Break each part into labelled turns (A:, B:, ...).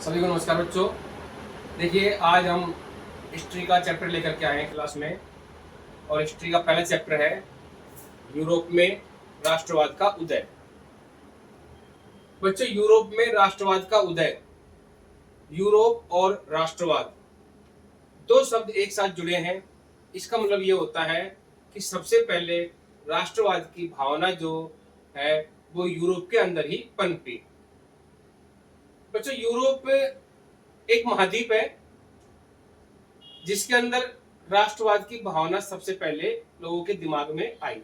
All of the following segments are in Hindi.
A: सभी को नमस्कार बच्चों। देखिए, आज हम हिस्ट्री का चैप्टर लेकर के आए हैं क्लास में। और हिस्ट्री का पहला चैप्टर है यूरोप में राष्ट्रवाद का उदय। बच्चों, यूरोप में राष्ट्रवाद का उदय, यूरोप और राष्ट्रवाद दो शब्द एक साथ जुड़े हैं। इसका मतलब ये होता है कि सबसे पहले राष्ट्रवाद की भावना जो है वो यूरोप के अंदर ही पनपी। बच्चों, यूरोप एक महाद्वीप है जिसके अंदर राष्ट्रवाद की भावना सबसे पहले लोगों के दिमाग में आई।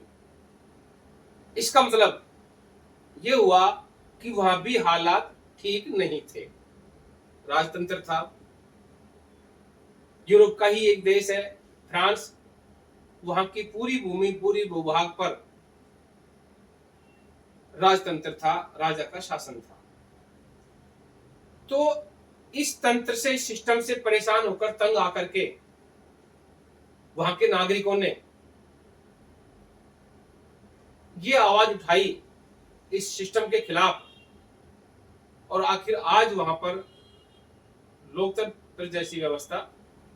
A: इसका मतलब ये हुआ कि वहां भी हालात ठीक नहीं थे। राजतंत्र था, यूरोप का ही एक देश है फ्रांस, वहां की पूरी भूमि, पूरी भूभाग पर राजतंत्र था, राजा का शासन था। तो इस तंत्र से, सिस्टम से परेशान होकर, तंग आकर के वहां के नागरिकों ने ये आवाज उठाई इस सिस्टम के खिलाफ, और आखिर आज वहां पर लोकतंत्र जैसी व्यवस्था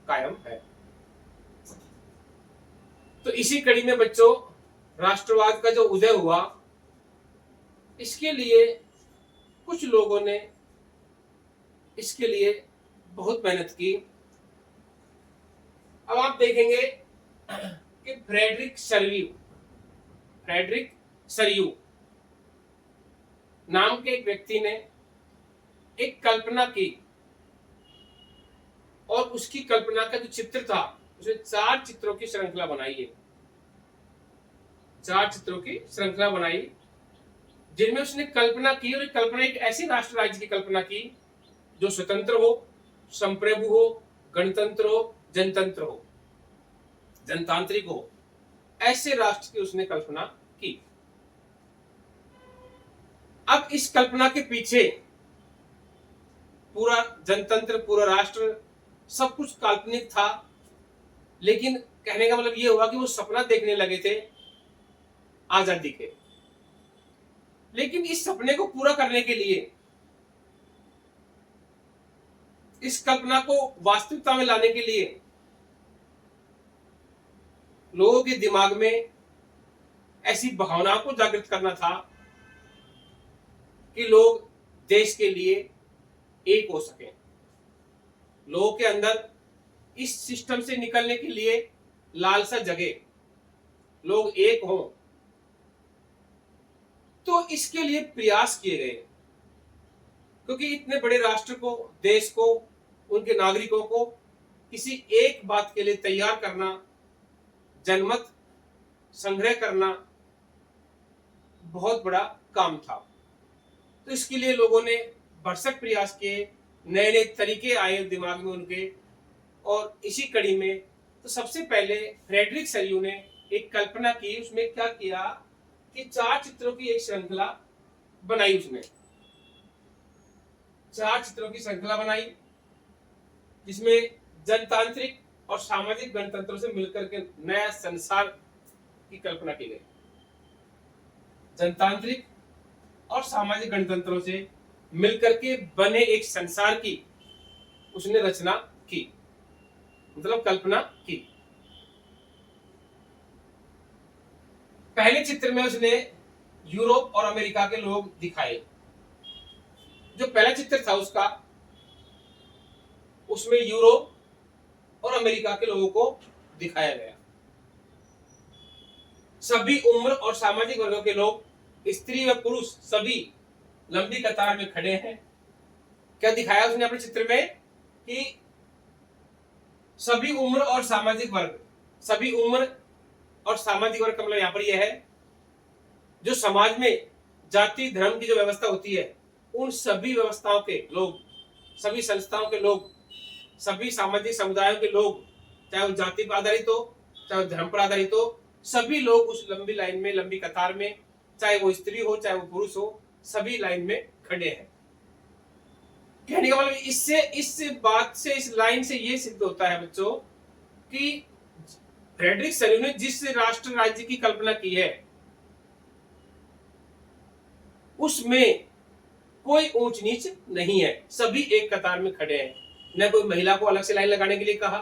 A: कायम है। तो इसी कड़ी में बच्चों, राष्ट्रवाद का जो उदय हुआ, इसके लिए कुछ लोगों ने इसके लिए बहुत मेहनत की। अब आप देखेंगे कि फ्रेडरिक सरयू नाम के एक व्यक्ति ने एक कल्पना की, और उसकी कल्पना का जो चित्र था, उसने 4 चित्रों की श्रृंखला बनाई है। 4 चित्रों की श्रृंखला बनाई जिनमें उसने कल्पना की, और कल्पना एक ऐसी राष्ट्र राज्य की कल्पना की जो स्वतंत्र हो, संप्रभु हो, गणतंत्र हो, जनतंत्र हो, जनतांत्रिक हो, ऐसे राष्ट्र की उसने कल्पना की। अब इस कल्पना के पीछे पूरा जनतंत्र, पूरा राष्ट्र, सब कुछ काल्पनिक था। लेकिन कहने का मतलब यह हुआ कि वो सपना देखने लगे थे आजादी के। लेकिन इस सपने को पूरा करने के लिए, इस कल्पना को वास्तविकता में लाने के लिए, लोगों के दिमाग में ऐसी भावनाओं को जागृत करना था कि लोग देश के लिए एक हो सके। लोगों के अंदर इस सिस्टम से निकलने के लिए लालसा जगे, लोग एक हों। तो इसके लिए प्रयास किए गए, क्योंकि इतने बड़े राष्ट्र को, देश को, उनके नागरिकों को किसी एक बात के लिए तैयार करना, जनमत संग्रह करना बहुत बड़ा काम था। तो इसके लिए लोगों ने भरसक प्रयास किए, नए नए तरीके आए दिमाग में उनके। और इसी कड़ी में तो सबसे पहले फ्रेडरिक सरयू ने एक कल्पना की। उसमें क्या किया कि 4 चित्रों की एक श्रृंखला बनाई। उसने 4 चित्रों की श्रृंखला बनाई जिसमें जनतांत्रिक और सामाजिक गणतंत्रों से मिलकर के नया संसार की कल्पना की गई। जनतांत्रिक और सामाजिक गणतंत्रों से मिलकर के बने एक संसार की उसने रचना की, मतलब कल्पना की। पहले चित्र में उसने यूरोप और अमेरिका के लोग दिखाए। जो पहला चित्र था उसका, उसमें यूरोप और अमेरिका के लोगों को दिखाया गया। सभी उम्र और सामाजिक वर्गों के लोग, स्त्री व पुरुष, सभी लंबी कतार में खड़े हैं। क्या दिखाया उसने अपने चित्र में कि सभी उम्र और सामाजिक वर्ग, सभी उम्र और सामाजिक वर्ग का मतलब यहां पर यह है जो समाज में जाति धर्म की जो व्यवस्था होती है, उन सभी व्यवस्थाओं के लोग, सभी संस्थाओं के लोग, सभी सामाजिक समुदायों के लोग, चाहे वो जाति पर आधारित हो, चाहे वो धर्म पर आधारित हो, सभी लोग उस लंबी लाइन में, लंबी कतार में, चाहे वो स्त्री हो चाहे वो पुरुष हो, सभी लाइन में खड़े हैं। कहने का मतलब इस बात से, इस लाइन से ये सिद्ध होता है बच्चों कि फ्रेडरिक सरयू ने जिस राष्ट्र राज्य की कल्पना की है उसमें कोई ऊंच नीच नहीं है, सभी एक कतार में खड़े हैं। न कोई महिला को अलग से लाइन लगाने के लिए कहा,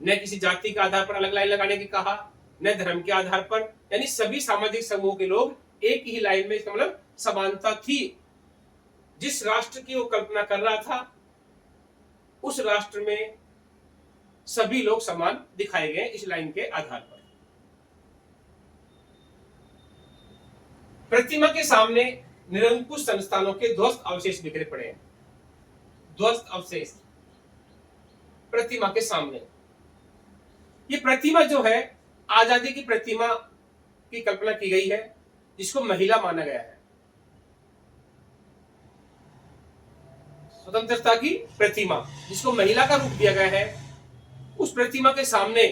A: न किसी जाति के आधार पर अलग लाइन लगाने की कहा, न धर्म के आधार पर, यानी सभी सामाजिक समूह के लोग एक ही लाइन में, इसका मतलब समानता थी। जिस राष्ट्र की वो कल्पना कर रहा था उस राष्ट्र में सभी लोग समान दिखाए गए इस लाइन के आधार पर। प्रतिमा के सामने निरंकुश संस्थानों के ध्वस्त अवशेष बिखरे पड़े हैं। ध्वस्त अवशेष प्रतिमा के सामने। ये प्रतिमा जो है आजादी की प्रतिमा की कल्पना की गई है, जिसको महिला माना गया है। स्वतंत्रता की प्रतिमा जिसको महिला का रूप दिया गया है, उस प्रतिमा के सामने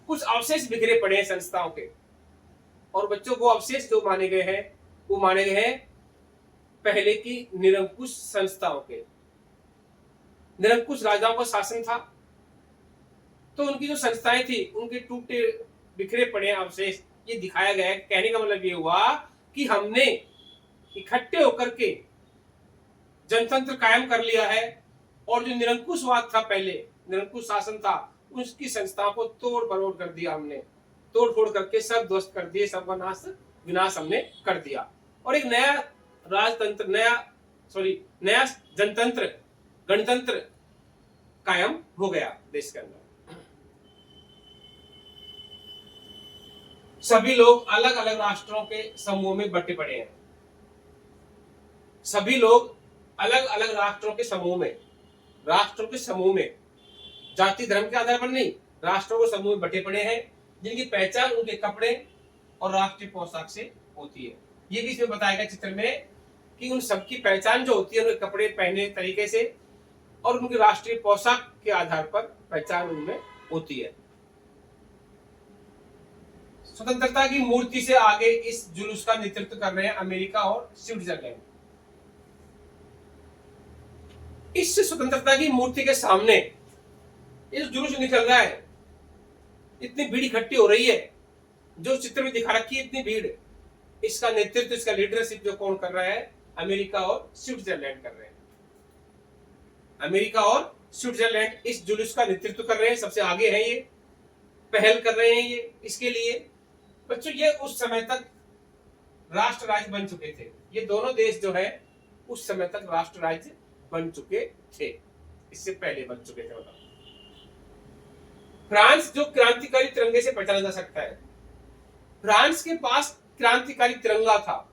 A: कुछ अवशेष बिखरे पड़े हैं संस्थाओं के। और बच्चों को अवशेष जो माने गए हैं वो माने गए हैं पहले की निरंकुश संस्थाओं के। निरंकुश राजाओं का शासन था, तो उनकी जो संस्थाएं थी उनके टूटे बिखरे पड़े अवशेष ये दिखाया गया है। कहने का मतलब ये हुआ कि हमने इकट्ठे होकर के जनतंत्र कायम कर लिया है, और जो निरंकुशवाद था, पहले निरंकुश शासन था, उसकी संस्थाओं को तोड़ मरोड़ कर दिया हमने, तोड़ फोड़ करके सब ध्वस्त कर दिए, सब विनाश हमने कर दिया। और एक नया राजतंत्र, नया जनतंत्र, गणतंत्र कायम हो गया देश के अंदर। सभी लोग अलग अलग राष्ट्रों के समूह में बटे पड़े हैं। सभी लोग अलग अलग राष्ट्रों के समूह में, जाति धर्म के आधार पर नहीं, राष्ट्रों के समूह में बटे पड़े हैं, जिनकी पहचान उनके कपड़े और राष्ट्रीय पोशाक से होती है। ये भी इसमें बताया गया चित्र में कि उन सबकी पहचान जो होती है उनके कपड़े पहने तरीके से और उनकी राष्ट्रीय पोशाक के आधार पर पहचान उनमें होती है। स्वतंत्रता की मूर्ति से आगे इस जुलूस का नेतृत्व कर रहे हैं अमेरिका और स्विट्जरलैंड। इस स्वतंत्रता की मूर्ति के सामने इस जुलूस निकल रहा है, इतनी भीड़ इकट्ठी हो रही है, जो चित्र में दिखा रखी है इतनी भीड़, इसका नेतृत्व, इसका लीडरशिप जो कौन कर रहा है? अमेरिका और स्विट्जरलैंड कर रहे हैं। अमेरिका और स्विट्जरलैंड इस जुलूस का नेतृत्व कर रहे हैं, सबसे आगे हैं, ये पहल कर रहे हैं ये इसके लिए। बच्चों ये उस समय तक राष्ट्र राज्य बन चुके थे, ये दोनों देश जो है उस समय तक राष्ट्र राज्य बन चुके थे, इससे पहले बन चुके थे। मतलब फ्रांस जो क्रांतिकारी तिरंगे से पहचाना जा सकता है, फ्रांस के पास क्रांतिकारी तिरंगा था,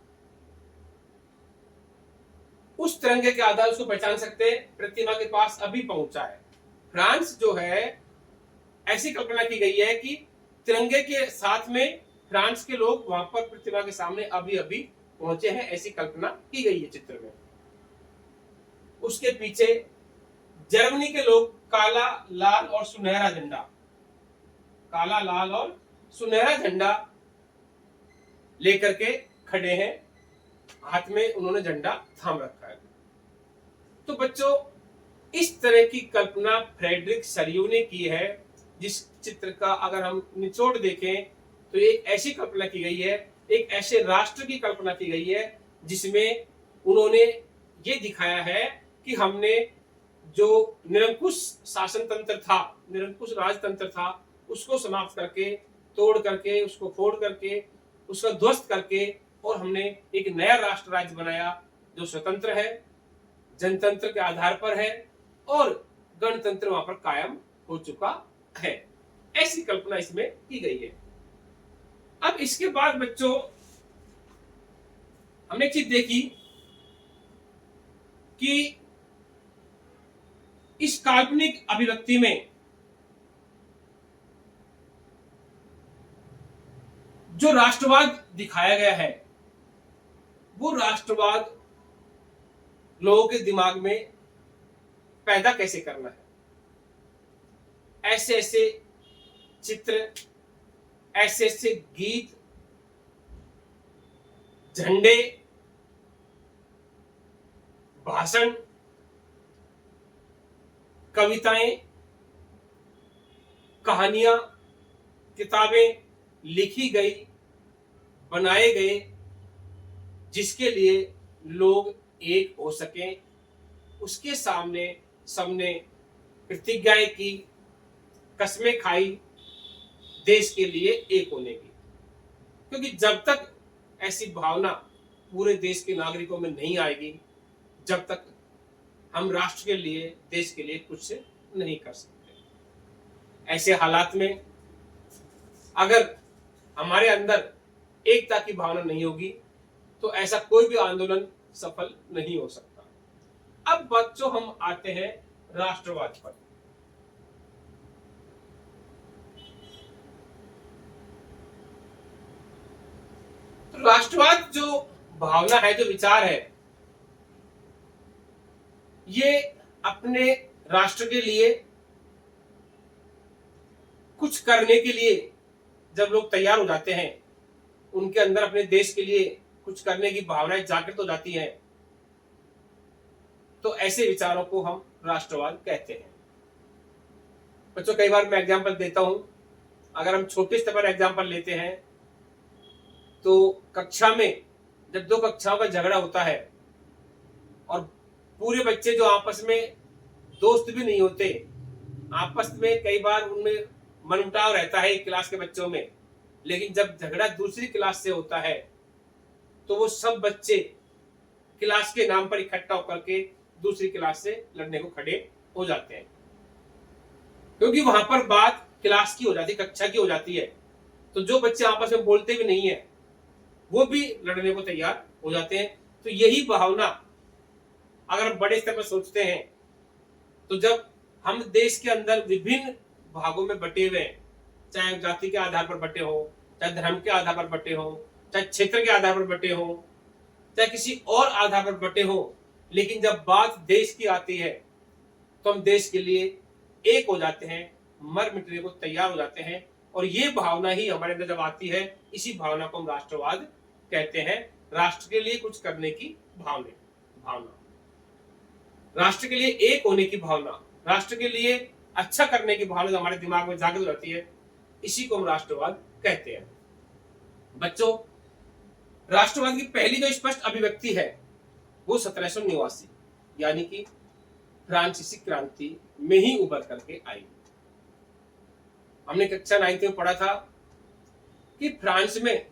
A: उस तिरंगे के आधार उसको पहचान सकते हैं, प्रतिमा के पास अभी पहुंचा है। फ्रांस जो है ऐसी कल्पना की गई है कि तिरंगे के साथ में फ्रांस के लोग वहां पर प्रतिमा के सामने अभी अभी पहुंचे हैं, ऐसी कल्पना की गई है चित्र में। उसके पीछे जर्मनी के लोग काला, लाल और सुनहरा झंडा, काला, लाल और सुनहरा झंडा लेकर के खड़े हैं, हाथ में उन्होंने झंडा थाम रखा है। तो बच्चों इस तरह की कल्पना फ्रेडरिक सरियू ने की है, जिस चित्र का अगर हम निचोड़ देखें तो एक ऐसी कल्पना की गई है, एक ऐसे राष्ट्र की कल्पना की गई है जिसमें उन्होंने ये दिखाया है कि हमने जो निरंकुश शासन तंत्र था, निरंकुश राजतंत्र था, उसको समाप्त करके, तोड़ करके, उसको फोड़ करके, उसका ध्वस्त करके, और हमने एक नया राष्ट्र राज्य बनाया जो स्वतंत्र है, जनतंत्र के आधार पर है और गणतंत्र वहां पर कायम हो चुका है। ऐसी कल्पना इसमें की गई है। अब इसके बाद बच्चों हमने एक चीज देखी कि इस काल्पनिक अभिव्यक्ति में जो राष्ट्रवाद दिखाया गया है, वो राष्ट्रवाद लोगों के दिमाग में पैदा कैसे करना है। ऐसे ऐसे चित्र, ऐसे ऐसे गीत, झंडे, भाषण, कविताएं, कहानियां, किताबें लिखी गई, बनाए गए, जिसके लिए लोग एक हो सके, उसके सामने सबने प्रतिज्ञाएं की, कस्में खाई देश के लिए एक होने की। क्योंकि जब तक ऐसी भावना पूरे देश के नागरिकों में नहीं आएगी, जब तक हम राष्ट्र के लिए, देश के लिए कुछ नहीं कर सकते। ऐसे हालात में अगर हमारे अंदर एकता की भावना नहीं होगी तो ऐसा कोई भी आंदोलन सफल नहीं हो सकता। अब बच्चों हम आते हैं राष्ट्रवाद पर। तो राष्ट्रवाद जो भावना है, जो विचार है, ये अपने राष्ट्र के लिए कुछ करने के लिए जब लोग तैयार हो जाते हैं, उनके अंदर अपने देश के लिए कुछ करने की भावनाएं जागृत हो जाती हैं, तो ऐसे विचारों को हम राष्ट्रवाद कहते हैं। बच्चों, कई बार मैं एग्जाम्पल देता हूं। अगर हम छोटे स्तर पर एग्जाम्पल लेते हैं तो कक्षा में जब दो कक्षाओं का झगड़ा होता है और पूरे बच्चे जो आपस में दोस्त भी नहीं होते, आपस में कई बार उनमें मनमुटाव रहता है एक क्लास के बच्चों में, लेकिन जब झगड़ा दूसरी क्लास से होता है तो वो सब बच्चे क्लास के नाम पर इकट्ठा होकर के दूसरी क्लास से लड़ने को खड़े हो जाते हैं, क्योंकि वहां पर बात क्लास की हो जाती है, कक्षा की हो जाती है। तो जो बच्चे आपस में बोलते भी नहीं है वो भी लड़ने को तैयार हो जाते हैं। तो यही भावना अगर हम बड़े स्तर पर सोचते हैं तो जब हम देश के अंदर विभिन्न भागों में बटे हुए हैं, चाहे जाति के आधार पर बटे हो, चाहे धर्म के आधार पर बटे हो, चाहे क्षेत्र के आधार पर बटे हो, चाहे किसी और आधार पर बटे हो, लेकिन जब बात देश की आती है तो हम देश के लिए एक हो जाते हैं, मर मिटने को तैयार हो जाते हैं। और ये भावना ही हमारे अंदर जब आती है, इसी भावना को हम राष्ट्रवाद कहते हैं। राष्ट्र के लिए कुछ करने की भावना, राष्ट्र के लिए एक होने की भावना, राष्ट्र के लिए अच्छा करने की भावना जो हमारे दिमाग में जागृत रहती है, इसी को हम राष्ट्रवाद कहते हैं। बच्चों, राष्ट्रवाद की पहली जो स्पष्ट अभिव्यक्ति है वो 1789 यानी कि फ्रांसीसी क्रांति में ही उभर करके आई। हमने कक्षा 9 में पढ़ा था कि फ्रांस में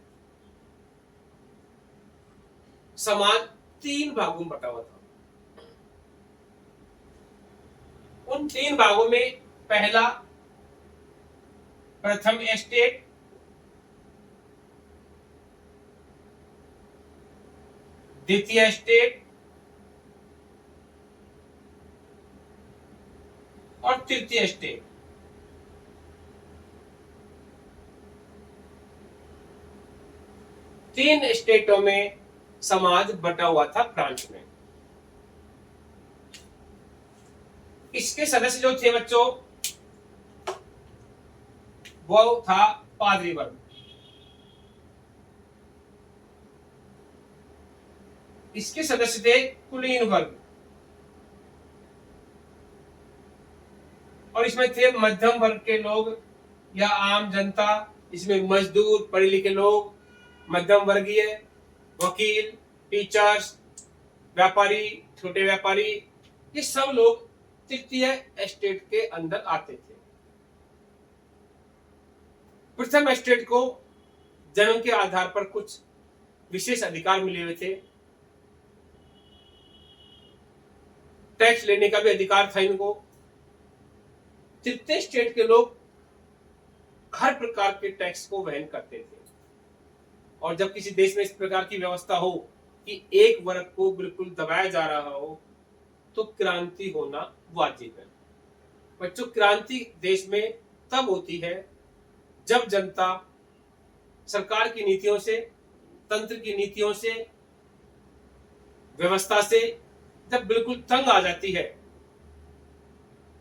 A: समाज 3 भागों में बटा हुआ था। उन 3 भागों में पहला प्रथम एस्टेट, द्वितीय एस्टेट और तृतीय एस्टेट। तीन स्टेटों में समाज बटा हुआ था फ्रांस में। इसके सदस्य जो थे बच्चों, वो था पादरी वर्ग। इसके सदस्य थे कुलीन वर्ग, और इसमें थे मध्यम वर्ग के लोग या आम जनता। इसमें मजदूर, पढ़े लिखे लोग, मध्यम वर्गीय, वकील, टीचर्स, व्यापारी, छोटे व्यापारी, ये सब लोग तृतीय एस्टेट के अंदर आते थे। प्रथम एस्टेट को जन्म के आधार पर कुछ विशेष अधिकार मिले हुए थे। टैक्स लेने का भी अधिकार था इनको। तृतीय एस्टेट के लोग हर प्रकार के टैक्स को वहन करते थे। और जब किसी देश में इस प्रकार की व्यवस्था हो कि एक वर्ग को बिल्कुल दबाया जा रहा हो तो क्रांति होना वाजिब है। बच्चों, क्रांति देश में तब होती है जब जनता सरकार की नीतियों से, तंत्र की नीतियों से, व्यवस्था से जब बिल्कुल तंग आ जाती है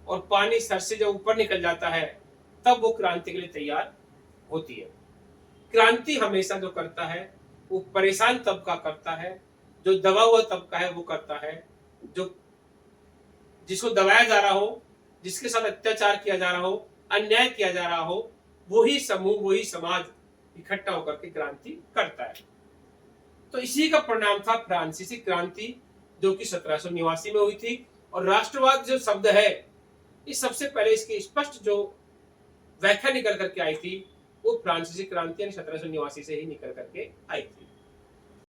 A: और पानी सर से जब ऊपर निकल जाता है, तब वो क्रांति के लिए तैयार होती है। क्रांति हमेशा जो करता है वो परेशान तबका करता है, जो दबा हुआ तबका है वो करता है, जो जिसको दबाया जा रहा हो, जिसके साथ अत्याचार किया जा रहा हो, अन्याय किया जा रहा हो, वही समूह, वही समाज इकट्ठा होकर के क्रांति करता है। तो इसी का परिणाम था फ्रांसीसी क्रांति जो कि 1789 में हुई थी। और राष्ट्रवाद जो शब्द है, इस सबसे पहले इसकी स्पष्ट जो व्याख्या निकल करके आई थी, वो फ्रांसीसी क्रांति यानी 1789 से ही निकल करके आई थी।